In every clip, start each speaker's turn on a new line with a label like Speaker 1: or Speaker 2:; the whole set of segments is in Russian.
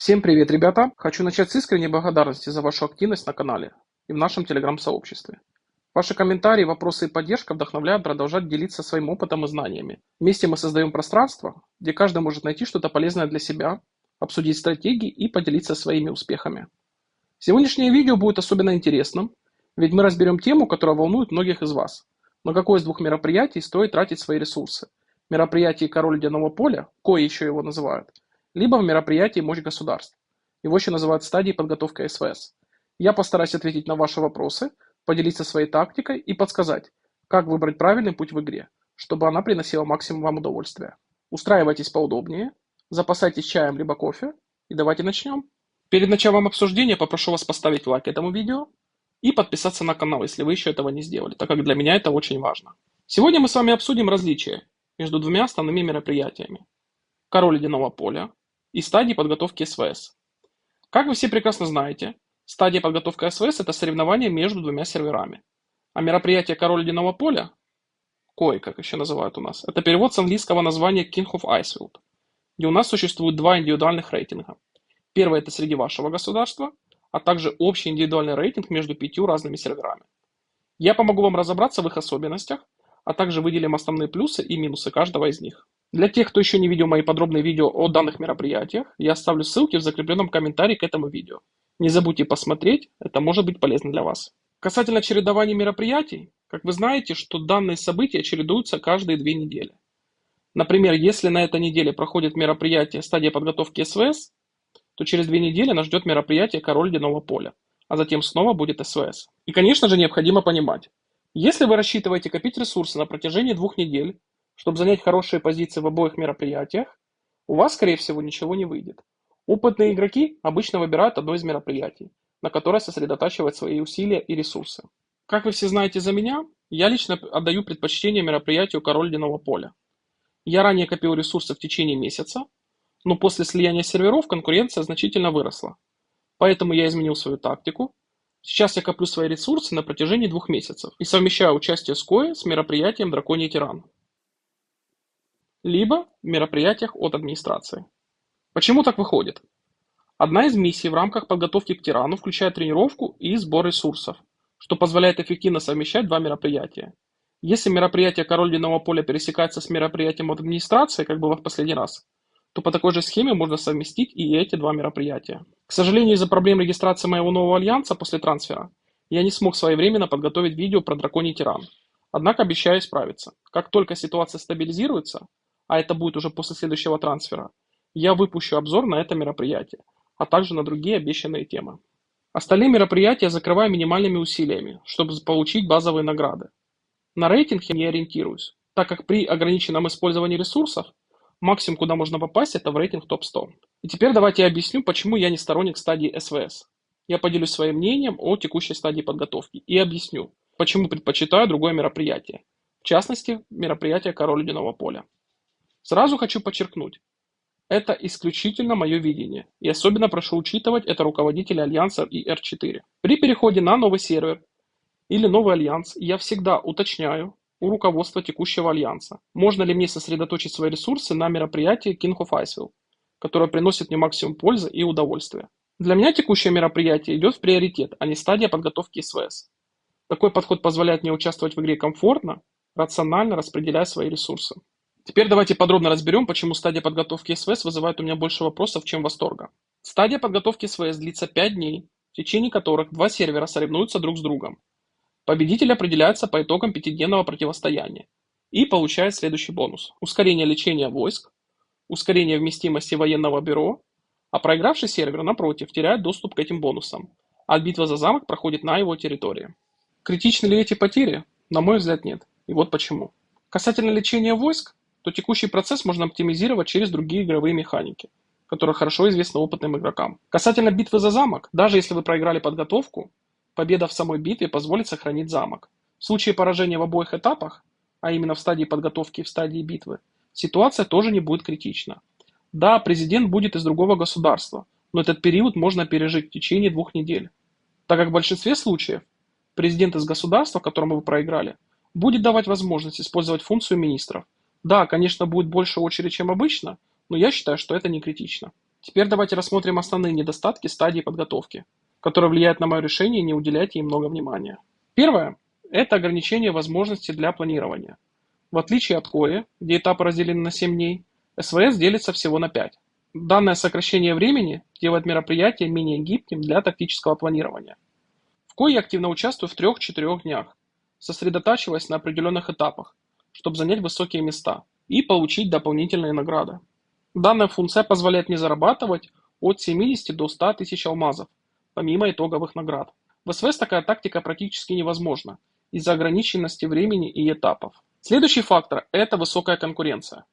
Speaker 1: Всем привет, ребята! Хочу начать с искренней благодарности за вашу активность на канале и в нашем телеграм-сообществе. Ваши комментарии, вопросы и поддержка вдохновляют продолжать делиться своим опытом и знаниями. Вместе мы создаем пространство, где каждый может найти что-то полезное для себя, обсудить стратегии и поделиться своими успехами. Сегодняшнее видео будет особенно интересным, ведь мы разберем тему, которая волнует многих из вас. На какое из двух мероприятий стоит тратить свои ресурсы? Мероприятие «Король ледяного поля», кое еще его называют, либо в мероприятии «Мощь государств». Его еще называют стадией подготовки СВС. Я постараюсь ответить на ваши вопросы, поделиться своей тактикой и подсказать, как выбрать правильный путь в игре, чтобы она приносила максимум вам удовольствия. Устраивайтесь поудобнее, запасайтесь чаем либо кофе и давайте начнем. Перед началом обсуждения попрошу вас поставить лайк этому видео и подписаться на канал, если вы еще этого не сделали, так как для меня это очень важно. Сегодня мы с вами обсудим различия между двумя основными мероприятиями: «Король ледяного поля» и стадии подготовки СВС. Как вы все прекрасно знаете, стадия подготовки СВС – это соревнование между двумя серверами. А мероприятие «Король ледяного поля», КОИ, как еще называют у нас, это перевод с английского названия King of Icefield, где у нас существует два индивидуальных рейтинга. Первый – это среди вашего государства, а также общий индивидуальный рейтинг между 5 разными серверами. Я помогу вам разобраться в их особенностях, а также выделим основные плюсы и минусы каждого из них. Для тех, кто еще не видел мои подробные видео о данных мероприятиях, я оставлю ссылки в закрепленном комментарии к этому видео. Не забудьте посмотреть, это может быть полезно для вас. Касательно чередования мероприятий, как вы знаете, что данные события чередуются каждые 2 недели. Например, если на этой неделе проходит мероприятие «Стадия подготовки СВС», то через 2 недели нас ждет мероприятие «Король ледяного поля», а затем снова будет СВС. И, конечно же, необходимо понимать, если вы рассчитываете копить ресурсы на протяжении 2 недель, чтобы занять хорошие позиции в обоих мероприятиях, у вас, скорее всего, ничего не выйдет. Опытные игроки обычно выбирают одно из мероприятий, на которое сосредотачивать свои усилия и ресурсы. Как вы все знаете за меня, я лично отдаю предпочтение мероприятию «Король ледяного поля». Я ранее копил ресурсы в течение месяца, но после слияния серверов конкуренция значительно выросла. Поэтому я изменил свою тактику. Сейчас я коплю свои ресурсы на протяжении 2 месяцев и совмещаю участие с КОИ с мероприятием «Драконий тиран», либо в мероприятиях от администрации. Почему так выходит? Одна из миссий в рамках подготовки к тирану включает тренировку и сбор ресурсов, что позволяет эффективно совмещать 2 мероприятия. Если мероприятие «Король ледяного поля» пересекается с мероприятием от администрации, как было в последний раз, то по такой же схеме можно совместить и эти 2 мероприятия. К сожалению, из-за проблем регистрации моего нового альянса после трансфера, я не смог своевременно подготовить видео про Драконий тиран. Однако обещаю исправиться. Как только ситуация стабилизируется, а это будет уже после следующего трансфера, я выпущу обзор на это мероприятие, а также на другие обещанные темы. Остальные мероприятия закрываю минимальными усилиями, чтобы получить базовые награды. На рейтинг я не ориентируюсь, так как при ограниченном использовании ресурсов максимум, куда можно попасть, это в рейтинг топ-100. И теперь давайте я объясню, почему я не сторонник стадии СВС. Я поделюсь своим мнением о текущей стадии подготовки и объясню, почему предпочитаю другое мероприятие, в частности, мероприятие «Король ледяного поля». Сразу хочу подчеркнуть, это исключительно мое видение, и особенно прошу учитывать это руководители альянса и R4. При переходе на новый сервер или новый альянс я всегда уточняю у руководства текущего альянса, можно ли мне сосредоточить свои ресурсы на мероприятии King of Icefield, которое приносит мне максимум пользы и удовольствия. Для меня текущее мероприятие идет в приоритет, а не стадия подготовки СВС. Такой подход позволяет мне участвовать в игре комфортно, рационально распределяя свои ресурсы. Теперь давайте подробно разберем, почему стадия подготовки СВС вызывает у меня больше вопросов, чем восторга. Стадия подготовки СВС длится 5 дней, в течение которых 2 сервера соревнуются друг с другом. Победитель определяется по итогам 5-дневного противостояния и получает следующий бонус: ускорение лечения войск, ускорение вместимости военного бюро, а проигравший сервер, напротив, теряет доступ к этим бонусам, а битва за замок проходит на его территории. Критичны ли эти потери? На мой взгляд, нет. И вот почему. Касательно лечения войск, то текущий процесс можно оптимизировать через другие игровые механики, которые хорошо известны опытным игрокам. Касательно битвы за замок, даже если вы проиграли подготовку, победа в самой битве позволит сохранить замок. В случае поражения в обоих этапах, а именно в стадии подготовки и в стадии битвы, ситуация тоже не будет критична. Да, президент будет из другого государства, но этот период можно пережить в течение 2 недель, так как в большинстве случаев президент из государства, которому вы проиграли, будет давать возможность использовать функцию министров. Да, конечно, будет больше очередь, чем обычно, но я считаю, что это не критично. Теперь давайте рассмотрим основные недостатки стадии подготовки, которые влияют на мое решение не уделять ей много внимания. Первое– это ограничение возможностей для планирования. В отличие от КОИ, где этапы разделены на 7 дней, СВС делится всего на 5. Данное сокращение времени делает мероприятие менее гибким для тактического планирования. В КОИ я активно участвую в 3-4 днях, сосредотачиваясь на определенных этапах, чтобы занять высокие места и получить дополнительные награды. Данная функция позволяет мне зарабатывать от 70 до 100 тысяч алмазов, помимо итоговых наград. В СВС такая тактика практически невозможна из-за ограниченности времени и этапов. Следующий фактор– это высокая конкуренция.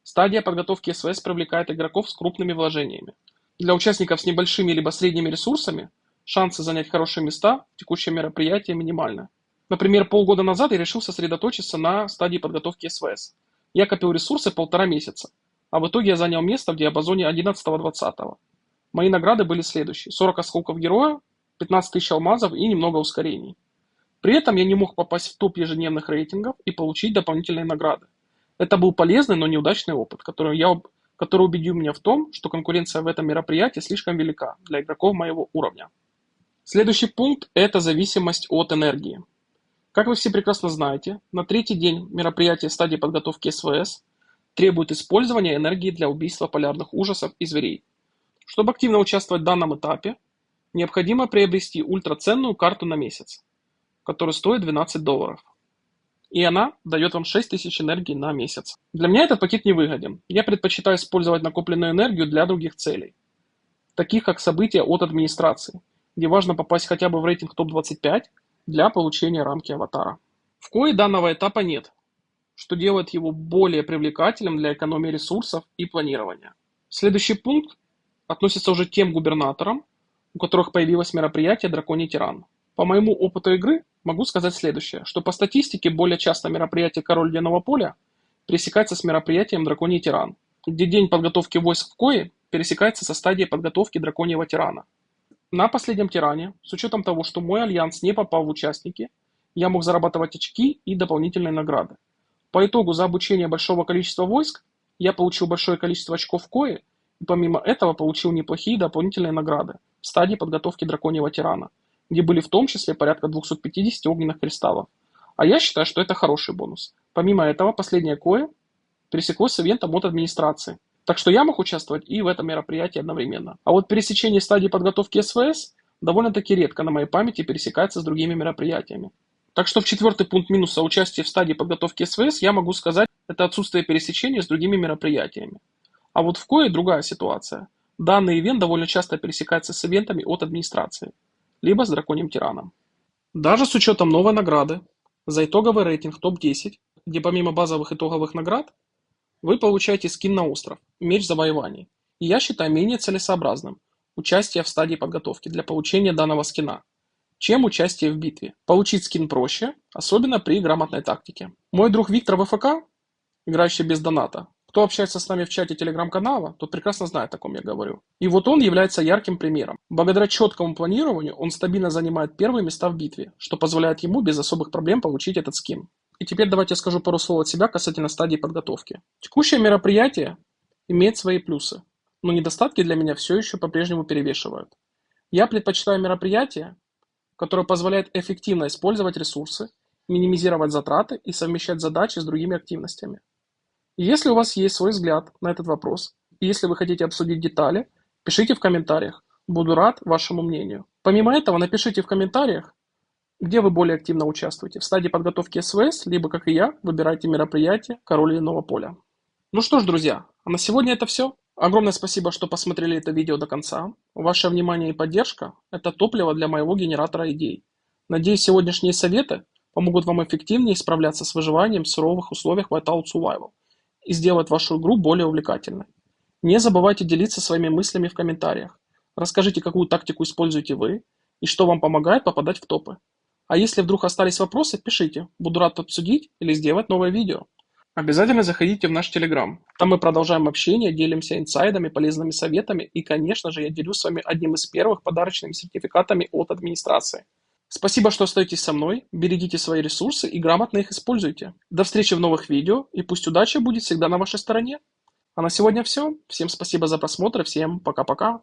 Speaker 1: Стадия подготовки СВС привлекает игроков с крупными вложениями. Для участников с небольшими либо средними ресурсами шансы занять хорошие места в текущем мероприятии минимальны. Например, полгода назад я решил сосредоточиться на стадии подготовки СВС. Я копил ресурсы 1,5 месяца, а в итоге я занял место в диапазоне 11-20. Мои награды были следующие: 40 осколков героя, 15 тысяч алмазов и немного ускорений. При этом я не мог попасть в топ ежедневных рейтингов и получить дополнительные награды. Это был полезный, но неудачный опыт, который убедил меня в том, что конкуренция в этом мероприятии слишком велика для игроков моего уровня. Следующий пункт– это зависимость от энергии. Как вы все прекрасно знаете, на третий день мероприятия стадии подготовки СВС требует использования энергии для убийства полярных ужасов и зверей. Чтобы активно участвовать в данном этапе, необходимо приобрести ультраценную карту на месяц, которая стоит $12. И она дает вам 6000 энергии на месяц. Для меня этот пакет не выгоден. Я предпочитаю использовать накопленную энергию для других целей, таких как события от администрации, где важно попасть хотя бы в рейтинг топ-25 для получения рамки аватара. В КОИ данного этапа нет, что делает его более привлекательным для экономии ресурсов и планирования. Следующий пункт относится уже к тем губернаторам, у которых появилось мероприятие «Драконий тиран». По моему опыту игры могу сказать следующее, что по статистике более часто мероприятие «Король Ледяного поля» пересекается с мероприятием «Драконий тиран», где день подготовки войск в КОИ пересекается со стадией подготовки Драконьего тирана. На последнем тиране, с учетом того, что мой альянс не попал в участники, я мог зарабатывать очки и дополнительные награды. По итогу за обучение большого количества войск я получил большое количество очков в КОИ и помимо этого получил неплохие дополнительные награды в стадии подготовки Драконьего тирана, где были в том числе порядка 250 огненных кристаллов. А я считаю, что это хороший бонус. Помимо этого, последнее КОИ пересеклось с ивентом от администрации. Так что я мог участвовать и в этом мероприятии одновременно. А вот пересечение стадии подготовки СВС довольно-таки редко на моей памяти пересекается с другими мероприятиями. Так что в четвертый пункт минуса участия в стадии подготовки СВС я могу сказать, это отсутствие пересечения с другими мероприятиями. А вот в КОИ другая ситуация. Данный ивент довольно часто пересекается с ивентами от администрации, либо с Драконьим тираном. Даже с учетом новой награды за итоговый рейтинг топ-10, где помимо базовых итоговых наград, вы получаете скин на остров, меч завоеваний. И я считаю менее целесообразным участие в стадии подготовки для получения данного скина, чем участие в битве. Получить скин проще, особенно при грамотной тактике. Мой друг Виктор ВФК, играющий без доната, кто общается с нами в чате телеграм-канала, тот прекрасно знает, о ком я говорю. И вот он является ярким примером. Благодаря четкому планированию он стабильно занимает первые места в битве, что позволяет ему без особых проблем получить этот скин. И теперь давайте я скажу пару слов от себя касательно стадии подготовки. Текущее мероприятие имеет свои плюсы, но недостатки для меня все еще по-прежнему перевешивают. Я предпочитаю мероприятие, которое позволяет эффективно использовать ресурсы, минимизировать затраты и совмещать задачи с другими активностями. И если у вас есть свой взгляд на этот вопрос, и если вы хотите обсудить детали, пишите в комментариях. Буду рад вашему мнению. Помимо этого, напишите в комментариях, где вы более активно участвуете, в стадии подготовки СВС, либо, как и я, выбирайте мероприятие «Король Ледяного поля». Ну что ж, друзья, а на сегодня это все. Огромное спасибо, что посмотрели это видео до конца. Ваше внимание и поддержка– это топливо для моего генератора идей. Надеюсь, сегодняшние советы помогут вам эффективнее справляться с выживанием в суровых условиях Whiteout Survival и сделать вашу игру более увлекательной. Не забывайте делиться своими мыслями в комментариях. Расскажите, какую тактику используете вы и что вам помогает попадать в топы. А если вдруг остались вопросы, пишите. Буду рад обсудить или сделать новое видео. Обязательно заходите в наш Telegram. Там мы продолжаем общение, делимся инсайдами, полезными советами и, конечно же, я делюсь с вами одним из первых подарочными сертификатами от администрации. Спасибо, что остаетесь со мной, берегите свои ресурсы и грамотно их используйте. До встречи в новых видео и пусть удача будет всегда на вашей стороне. А на сегодня все. Всем спасибо за просмотр и всем пока-пока.